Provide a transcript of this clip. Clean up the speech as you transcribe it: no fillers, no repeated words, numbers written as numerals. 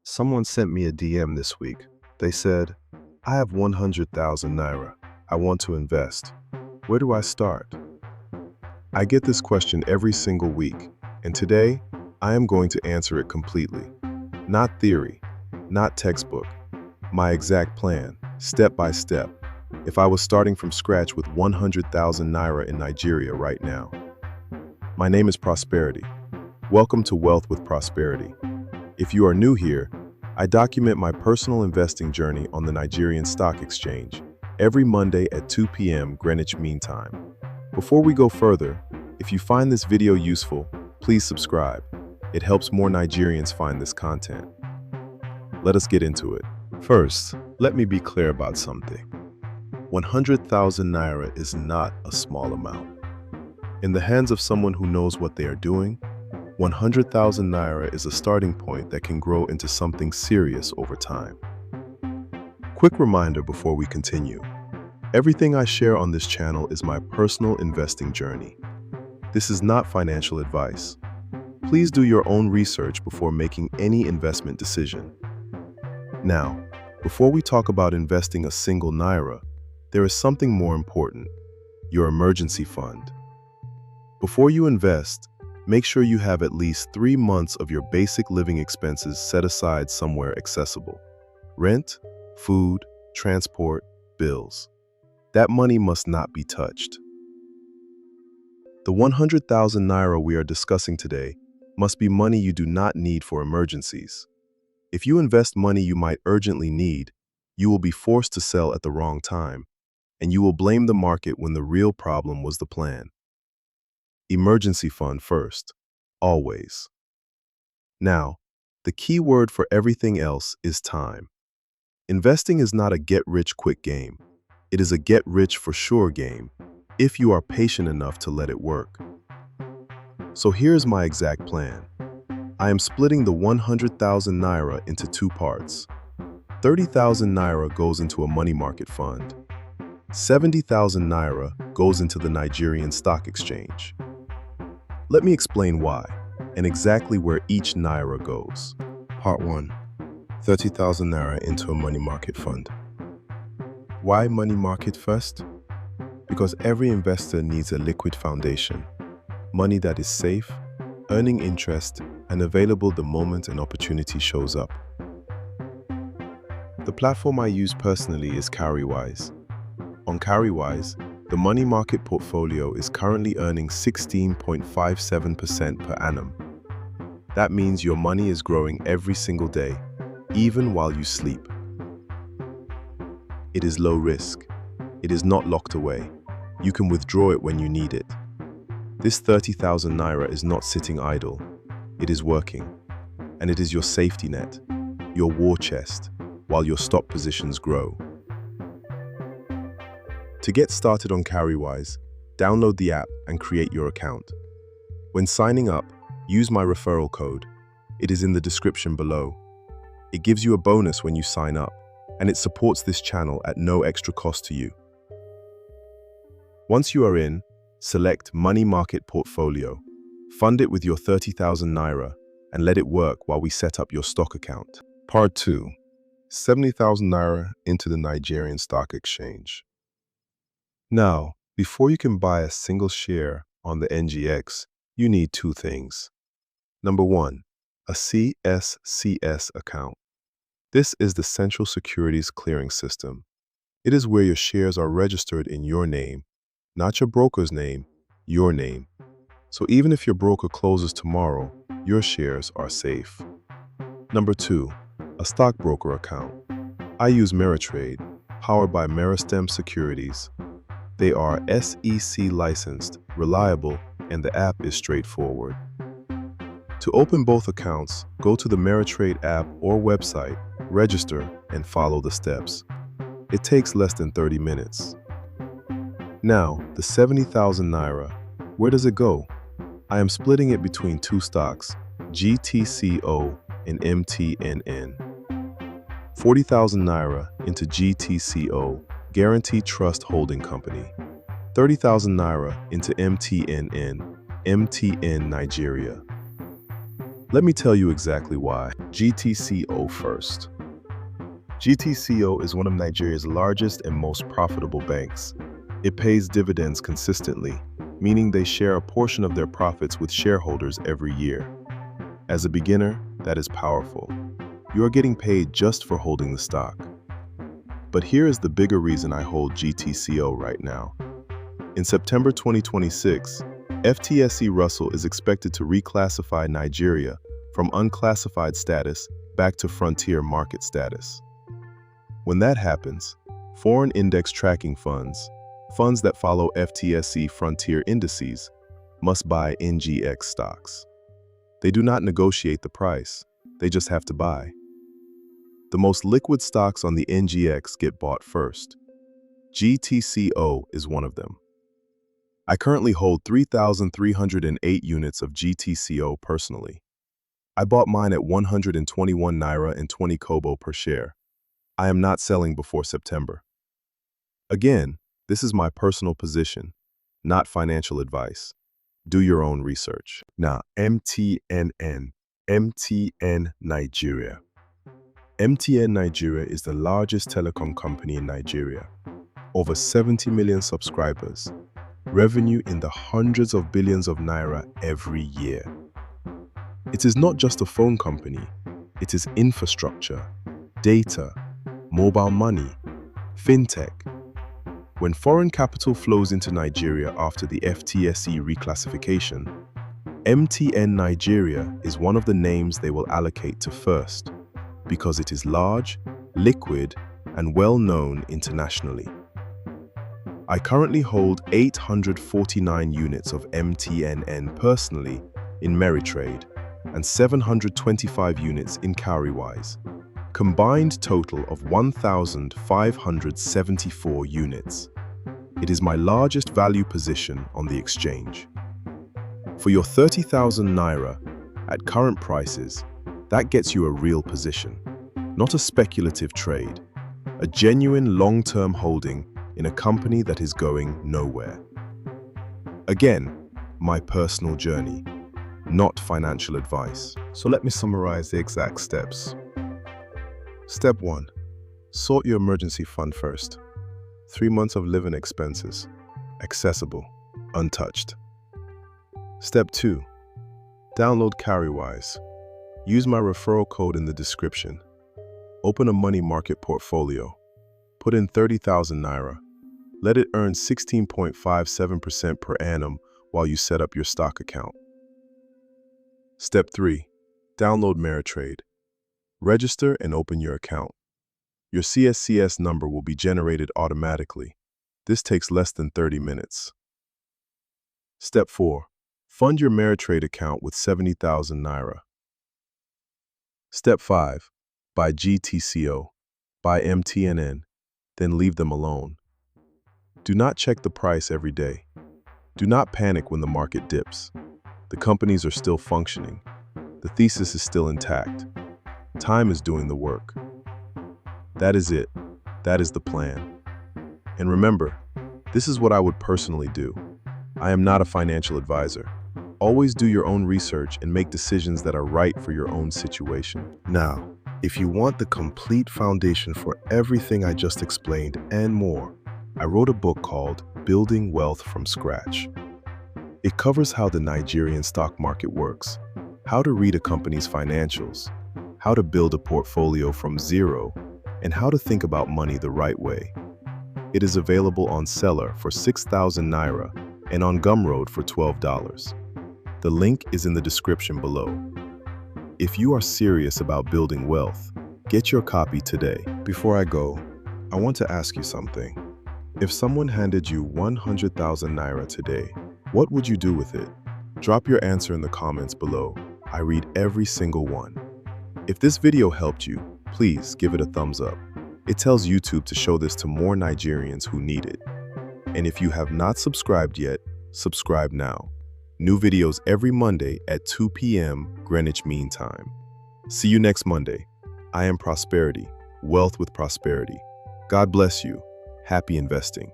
Someone sent me a DM this week. They said, I have 100,000 Naira. I want to invest. Where do I start? I get this question every single week, and today, I am going to answer it completely. Not theory, not textbook. My exact plan, step by step, if I was starting from scratch with 100,000 Naira in Nigeria right now. My name is Prosperity. Welcome to Wealth with Prosperity. If you are new here, I document my personal investing journey on the Nigerian Stock Exchange every Monday at 2 p.m. Greenwich Mean Time. Before we go further, if you find this video useful, please subscribe. It helps more Nigerians find this content. Let us get into it. First, let me be clear about something. 100,000 Naira is not a small amount. In the hands of someone who knows what they are doing, 100,000 Naira is a starting point that can grow into something serious over time. Quick reminder before we continue. Everything I share on this channel is my personal investing journey. This is not financial advice. Please do your own research before making any investment decision. Now, before we talk about investing a single Naira, there is something more important: your emergency fund. Before you invest, make sure you have at least 3 months of your basic living expenses set aside somewhere accessible. Rent, food, transport, bills. That money must not be touched. The 100,000 Naira we are discussing today must be money you do not need for emergencies. If you invest money you might urgently need, you will be forced to sell at the wrong time, and you will blame the market when the real problem was the plan. Emergency fund first, always. Now, the key word for everything else is time. Investing is not a get-rich-quick game. It is a get-rich-for-sure game, if you are patient enough to let it work. So here's my exact plan. I am splitting the 100,000 Naira into 2 parts. 30,000 Naira goes into a money market fund. 70,000 Naira goes into the Nigerian Stock Exchange. Let me explain why, and exactly where each Naira goes. Part 1. 30,000 Naira into a money market fund. Why money market first? Because every investor needs a liquid foundation. Money that is safe, earning interest, and available the moment an opportunity shows up. The platform I use personally is Cowrywise. On Cowrywise, the money market portfolio is currently earning 16.57% per annum. That means your money is growing every single day, even while you sleep. It is low risk. It is not locked away. You can withdraw it when you need it. This 30,000 Naira is not sitting idle. It is working. And it is your safety net, your war chest, while your stock positions grow. To get started on Cowrywise, download the app and create your account. When signing up, use my referral code. It is in the description below. It gives you a bonus when you sign up, and it supports this channel at no extra cost to you. Once you are in, select Money Market Portfolio. Fund it with your 30,000 Naira and let it work while we set up your stock account. Part 2. 70,000 Naira into the Nigerian Stock Exchange. Now, before you can buy a single share on the NGX, you need 2 things. Number 1, a CSCS account. This is the Central Securities Clearing System. It is where your shares are registered in your name, not your broker's name, your name. So even if your broker closes tomorrow, your shares are safe. Number 2, a stockbroker account. I use Meritrade, powered by Meristem Securities. They are SEC licensed, reliable, and the app is straightforward. To open both accounts, go to the Meritrade app or website, register, and follow the steps. It takes less than 30 minutes. Now, the 70,000 Naira, where does it go? I am splitting it between 2 stocks, GTCO and MTNN. 40,000 Naira into GTCO, Guaranteed Trust Holding Company. 30,000 Naira into MTNN, MTN Nigeria. Let me tell you exactly why. GTCO first. GTCO is one of Nigeria's largest and most profitable banks. It pays dividends consistently, meaning they share a portion of their profits with shareholders every year. As a beginner, that is powerful. You are getting paid just for holding the stock. But here is the bigger reason I hold GTCO right now. In September 2026, FTSE Russell is expected to reclassify Nigeria from unclassified status back to frontier market status. When that happens, foreign index tracking funds that follow FTSE frontier indices, must buy NGX stocks. They do not negotiate the price, they just have to buy. The most liquid stocks on the NGX get bought first. GTCO is one of them. I currently hold 3,308 units of GTCO personally. I bought mine at 121 Naira and 20 Kobo per share. I am not selling before September. Again, this is my personal position, not financial advice. Do your own research. Now, MTNN, MTN Nigeria. MTN Nigeria is the largest telecom company in Nigeria. Over 70 million subscribers. Revenue in the hundreds of billions of naira every year. It is not just a phone company. It is infrastructure, data, mobile money, fintech. When foreign capital flows into Nigeria after the FTSE reclassification, MTN Nigeria is one of the names they will allocate to first, because it is large, liquid, and well-known internationally. I currently hold 849 units of MTNN personally in Meritrade and 725 units in Cowrywise. Combined total of 1,574 units. It is my largest value position on the exchange. For your 30,000 Naira, at current prices, that gets you a real position, not a speculative trade, a genuine long-term holding in a company that is going nowhere. Again, my personal journey, not financial advice. So let me summarize the exact steps. Step 1. Sort your emergency fund first. 3 months of living expenses. Accessible. Untouched. Step 2. Download Cowrywise. Use my referral code in the description. Open a money market portfolio. Put in 30,000 Naira. Let it earn 16.57% per annum while you set up your stock account. Step 3. Download Meritrade. Register and open your account. Your CSCS number will be generated automatically. This takes less than 30 minutes. Step 4. Fund your Meritrade account with 70,000 Naira. Step 5. Buy GTCO. Buy MTNN. Then leave them alone. Do not check the price every day. Do not panic when the market dips. The companies are still functioning. The thesis is still intact. Time is doing the work. That is it. That is the plan. And remember, this is what I would personally do. I am not a financial advisor. Always do your own research and make decisions that are right for your own situation. Now, if you want the complete foundation for everything I just explained and more, I wrote a book called Building Wealth from Scratch. It covers how the Nigerian stock market works, how to read a company's financials, how to build a portfolio from zero, and how to think about money the right way. It is available on Seller for 6,000 Naira and on Gumroad for $12. The link is in the description below. If you are serious about building wealth, get your copy today. Before I go, I want to ask you something. If someone handed you 100,000 Naira today, what would you do with it? Drop your answer in the comments below. I read every single one. If this video helped you, please give it a thumbs up. It tells YouTube to show this to more Nigerians who need it. And if you have not subscribed yet, subscribe now. New videos every Monday at 2 p.m. Greenwich Mean Time. See you next Monday. I am Prosperity, wealth with prosperity. God bless you. Happy investing.